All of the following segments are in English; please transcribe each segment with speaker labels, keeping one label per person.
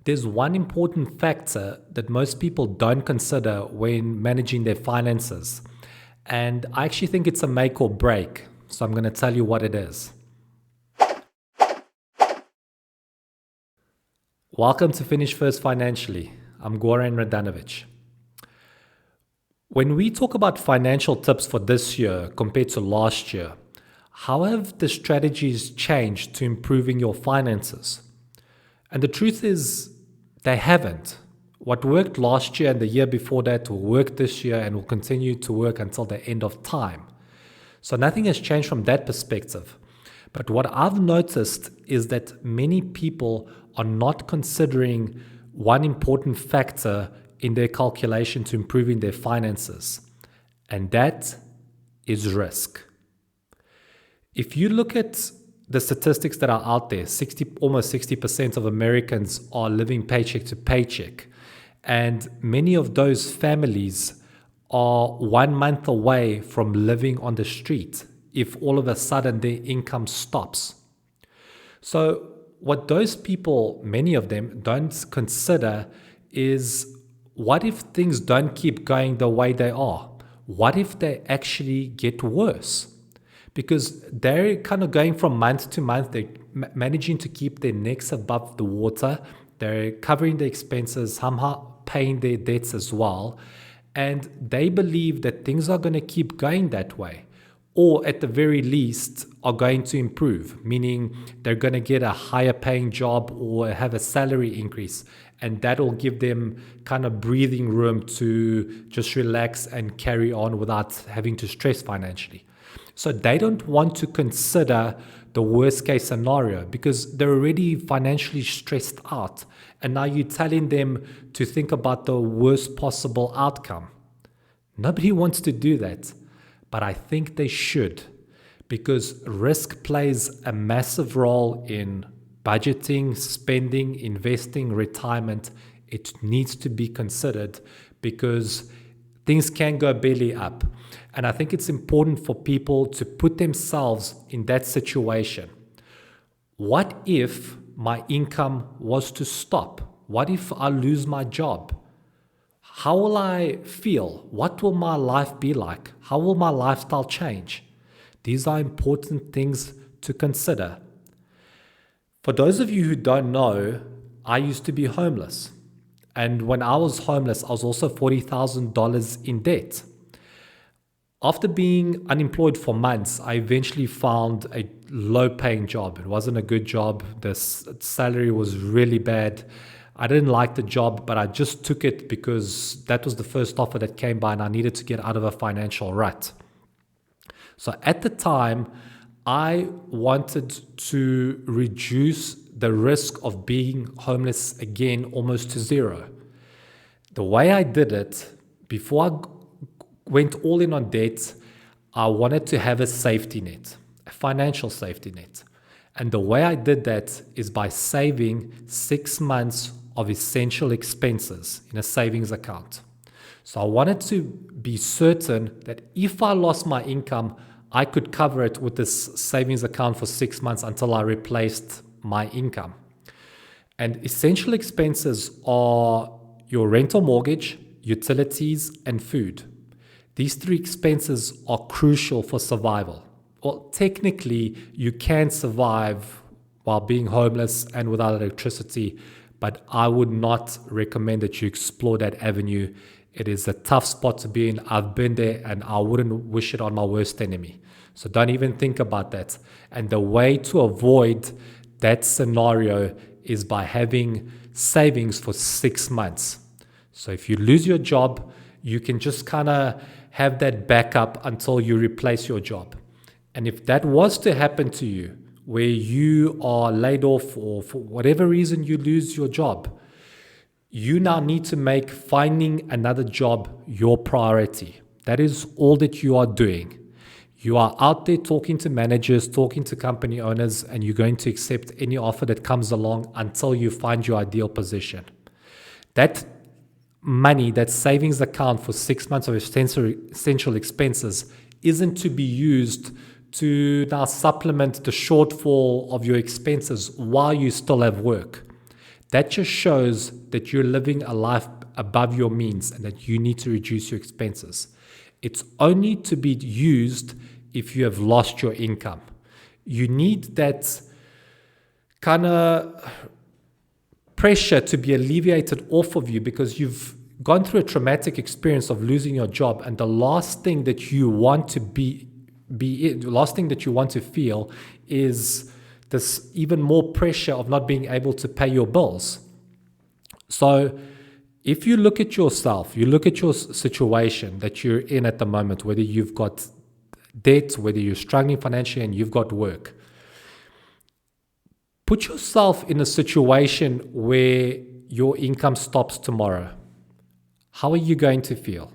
Speaker 1: There's one important factor that most people don't consider when managing their finances. And I actually think it's a make or break. So I'm going to tell you what it is. Welcome to Finish First Financially. I'm Goran Radanovic. When we talk about financial tips for this year compared to last year, how have the strategies changed to improving your finances? And the truth is, they haven't. What worked last year and the year before that will work this year and will continue to work until the end of time. So nothing has changed from that perspective. But what I've noticed is that many people are not considering one important factor in their calculation to improving their finances, and that is risk. If you look at the statistics that are out there, almost 60% of Americans are living paycheck to paycheck. And many of those families are 1 month away from living on the street if all of a sudden their income stops. So what those people, many of them, don't consider is, what if things don't keep going the way they are? What if they actually get worse? Because they're kind of going from month to month, they're managing to keep their necks above the water, they're covering the expenses, somehow paying their debts as well, and they believe that things are going to keep going that way, or at the very least are going to improve, meaning they're going to get a higher paying job or have a salary increase, and that'll give them kind of breathing room to just relax and carry on without having to stress financially. So they don't want to consider the worst case scenario because they're already financially stressed out. And now you're telling them to think about the worst possible outcome. Nobody wants to do that, but I think they should, because risk plays a massive role in budgeting, spending, investing, retirement. It needs to be considered because things can go belly up. And I think it's important for people to put themselves in that situation. What if my income was to stop? What if I lose my job? How will I feel? What will my life be like? How will my lifestyle change? These are important things to consider. For those of you who don't know, I used to be homeless. And when I was homeless, I was also $40,000 in debt. After being unemployed for months, I eventually found a low-paying job. It wasn't a good job. The salary was really bad. I didn't like the job, but I just took it because that was the first offer that came by and I needed to get out of a financial rut. So at the time, I wanted to reduce the risk of being homeless again almost to zero. The way I did it, before I went all in on debt, I wanted to have a safety net, a financial safety net. And the way I did that is by saving 6 months of essential expenses in a savings account. So I wanted to be certain that if I lost my income, I could cover it with this savings account for 6 months until I replaced my income. And essential expenses are your rental mortgage, utilities, and food. These 3 expenses are crucial for survival. Well, technically, you can survive while being homeless and without electricity, but I would not recommend that you explore that avenue. It is a tough spot to be in. I've been there and I wouldn't wish it on my worst enemy. So don't even think about that. And the way to avoid that scenario is by having savings for 6 months. So if you lose your job, you can just kind of have that backup until you replace your job. And if that was to happen to you, where you are laid off or for whatever reason you lose your job, you now need to make finding another job your priority. That is all that you are doing. You are out there talking to managers, talking to company owners, and you're going to accept any offer that comes along until you find your ideal position. That money, that savings account for 6 months of essential expenses, isn't to be used to now supplement the shortfall of your expenses while you still have work. that just shows that you're living a life above your means and that you need to reduce your expenses. It's only to be used if you have lost your income. You need that kind of pressure to be alleviated off of you because you've gone through a traumatic experience of losing your job, and the last thing that you want to the last thing that you want to feel is this even more pressure of not being able to pay your bills. So if you look at yourself, you look at your situation that you're in at the moment, whether you've got debt, whether you're struggling financially and you've got work, put yourself in a situation where your income stops tomorrow. How are you going to feel?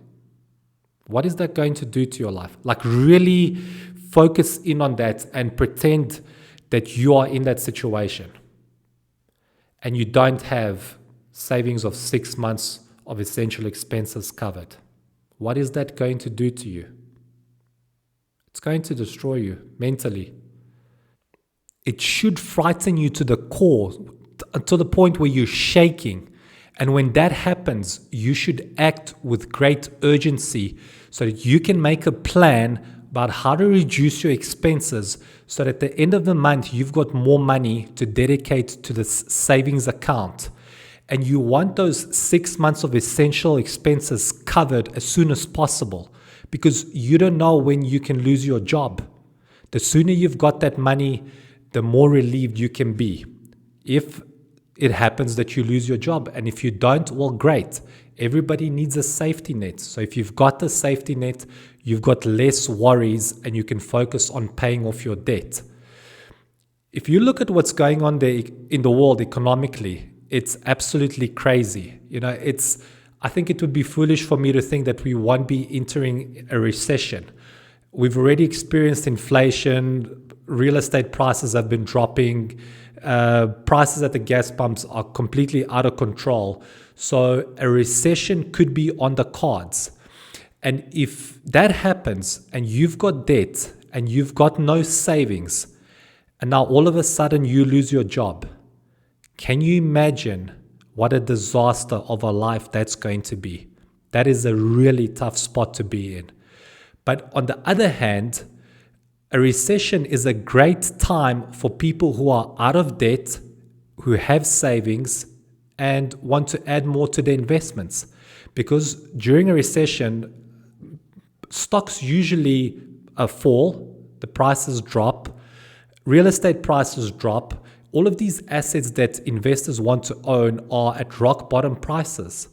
Speaker 1: What is that going to do to your life? Like, really focus in on that and pretend that you are in that situation and you don't have savings of 6 months of essential expenses covered. What is that going to do to you? It's going to destroy you mentally. It should frighten you to the core, to the point where you're shaking. And when that happens, you should act with great urgency so that you can make a plan about how to reduce your expenses so that at the end of the month, you've got more money to dedicate to the savings account. And you want those 6 months of essential expenses covered as soon as possible because you don't know when you can lose your job. The sooner you've got that money, the more relieved you can be. If it happens that you lose your job, and if you don't, well, great. Everybody needs a safety net. So if you've got the safety net, you've got less worries and you can focus on paying off your debt. If you look at what's going on there in the world economically, it's absolutely crazy. I think it would be foolish for me to think that we won't be entering a recession. We've already experienced inflation. Real estate prices have been dropping. Prices at the gas pumps are completely out of control. So a recession could be on the cards. And if that happens and you've got debt and you've got no savings, and now all of a sudden you lose your job, can you imagine what a disaster of a life that's going to be? That is a really tough spot to be in. But on the other hand, a recession is a great time for people who are out of debt, who have savings, and want to add more to their investments. Because during a recession, stocks usually fall, the prices drop, real estate prices drop. All of these assets that investors want to own are at rock bottom prices.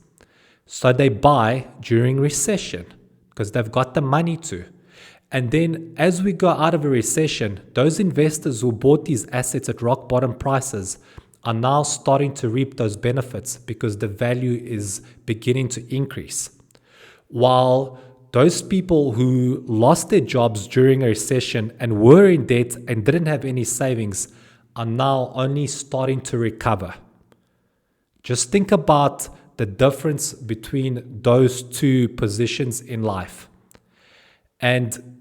Speaker 1: So they buy during recession because they've got the money to. And then as we go out of a recession, those investors who bought these assets at rock bottom prices are now starting to reap those benefits because the value is beginning to increase. While those people who lost their jobs during a recession and were in debt and didn't have any savings are now only starting to recover. Just think about the difference between those two positions in life. And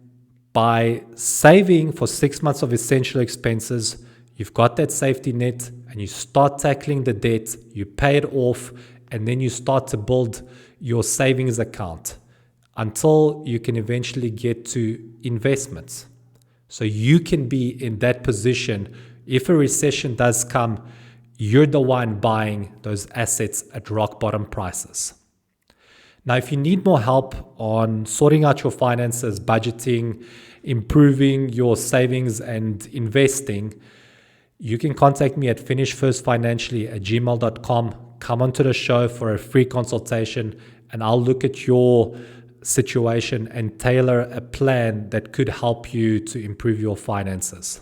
Speaker 1: by saving for 6 months of essential expenses, you've got that safety net and you start tackling the debt, you pay it off, and then you start to build your savings account until you can eventually get to investments. So you can be in that position. If a recession does come, you're the one buying those assets at rock bottom prices. Now, if you need more help on sorting out your finances, budgeting, improving your savings and investing, you can contact me at finishfirstfinancially@gmail.com. Come onto the show for a free consultation and I'll look at your situation and tailor a plan that could help you to improve your finances.